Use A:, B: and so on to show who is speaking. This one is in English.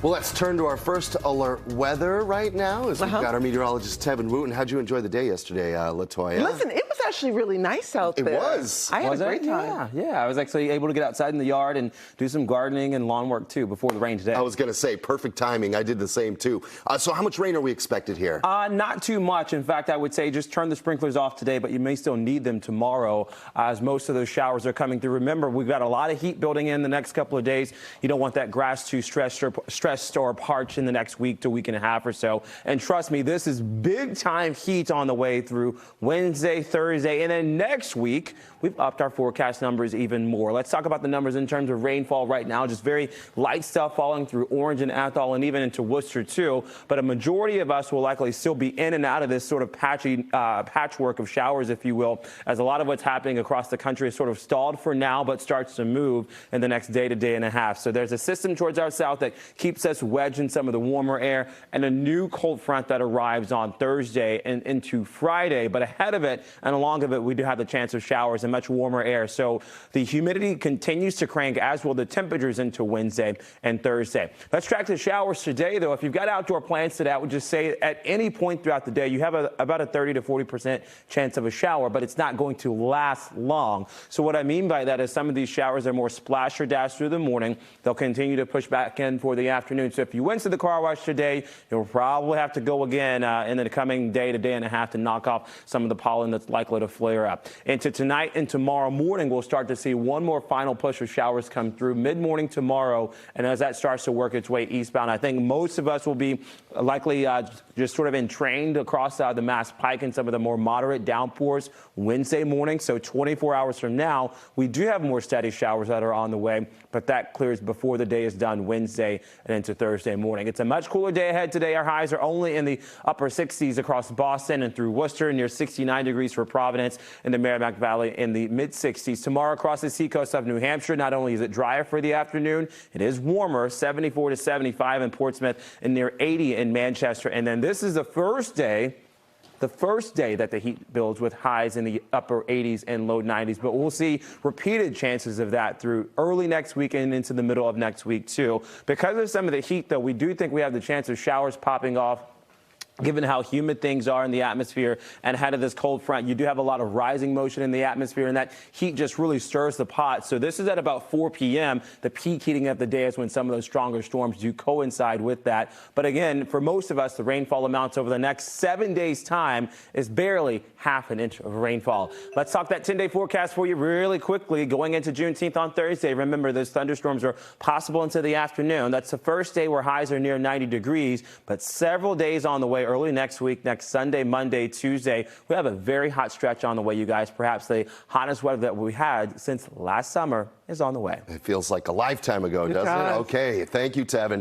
A: Well, let's turn to our first alert weather right now as we've got our meteorologist, Tevin Wooten. How'd you enjoy the day yesterday, Latoya?
B: Listen, it was actually really nice out there.
A: It was.
B: I had a great time.
C: Yeah, I was actually able to get outside in the yard and do some gardening and lawn work, too, before the rain today.
A: I was going to say, perfect timing. I did the same, too. So how much rain are we expected here?
C: Not too much. In fact, I would say just turn the sprinklers off today, but you may still need them tomorrow as most of those showers are coming through. Remember, we've got a lot of heat building in the next couple of days. You don't want that grass to stressed or parched in the next week to week and a half or so. And trust me, this is big time heat on the way through Wednesday, Thursday, and then next week, we've upped our forecast numbers even more. Let's talk about the numbers in terms of rainfall right now. Just very light stuff falling through Orange and Athol and even into Worcester too. But a majority of us will likely still be in and out of this sort of patchy patchwork of showers, if you will, as a lot of what's happening across the country is sort of stalled for now, but starts to move in the next day to day and a half. So there's a system towards our south that keeps us wedged in some of the warmer air, and a new cold front that arrives on Thursday and into Friday. But ahead of it and along of it, we do have the chance of showers and much warmer air. So the humidity continues to crank, as will the temperatures into Wednesday and Thursday. Let's track the showers today, though. If you've got outdoor plans today, I would just say at any point throughout the day, you have about a 30 to 40% chance of a shower, but it's not going to last long. So what I mean by that is some of these showers are more splash or dash through the morning. They'll continue to push back in for the afternoon. So if you went to the car wash today, you'll probably have to go again in the coming day to day and a half to knock off some of the pollen that's likely to flare up. Into tonight and tomorrow morning, we'll start to see one more final push of showers come through mid-morning tomorrow. And as that starts to work its way eastbound, I think most of us will be likely just sort of entrained across the Mass Pike in some of the more moderate downpours Wednesday morning. So 24 hours from now, we do have more steady showers that are on the way, but that clears before the day is done Wednesday and into Thursday morning. It's a much cooler day ahead today. Our highs are only in the upper 60s across Boston and through Worcester, near 69 degrees for Providence, in the Merrimack Valley in the mid-60s. Tomorrow across the seacoast of New Hampshire, not only is it drier for the afternoon, it is warmer, 74 to 75 in Portsmouth and near 80 in Manchester. And then this is the first day that the heat builds with highs in the upper 80s and low 90s. But we'll see repeated chances of that through early next week and into the middle of next week, too. Because of some of the heat, though, we do think we have the chance of showers popping off. Given how humid things are in the atmosphere and ahead of this cold front, you do have a lot of rising motion in the atmosphere, and that heat just really stirs the pot. So this is at about 4 p.m. The peak heating of the day is when some of those stronger storms do coincide with that. But again, for most of us, the rainfall amounts over the next 7 days' time is barely half an inch of rainfall. Let's talk that 10-day forecast for you really quickly. Going into Juneteenth on Thursday, remember those thunderstorms are possible into the afternoon. That's the first day where highs are near 90 degrees, but several days on the way early next week, next Sunday, Monday, Tuesday. We have a very hot stretch on the way, you guys. Perhaps the hottest weather that we had since last summer is on the way.
A: It feels like a lifetime ago, doesn't it? Okay, thank you, Tevin.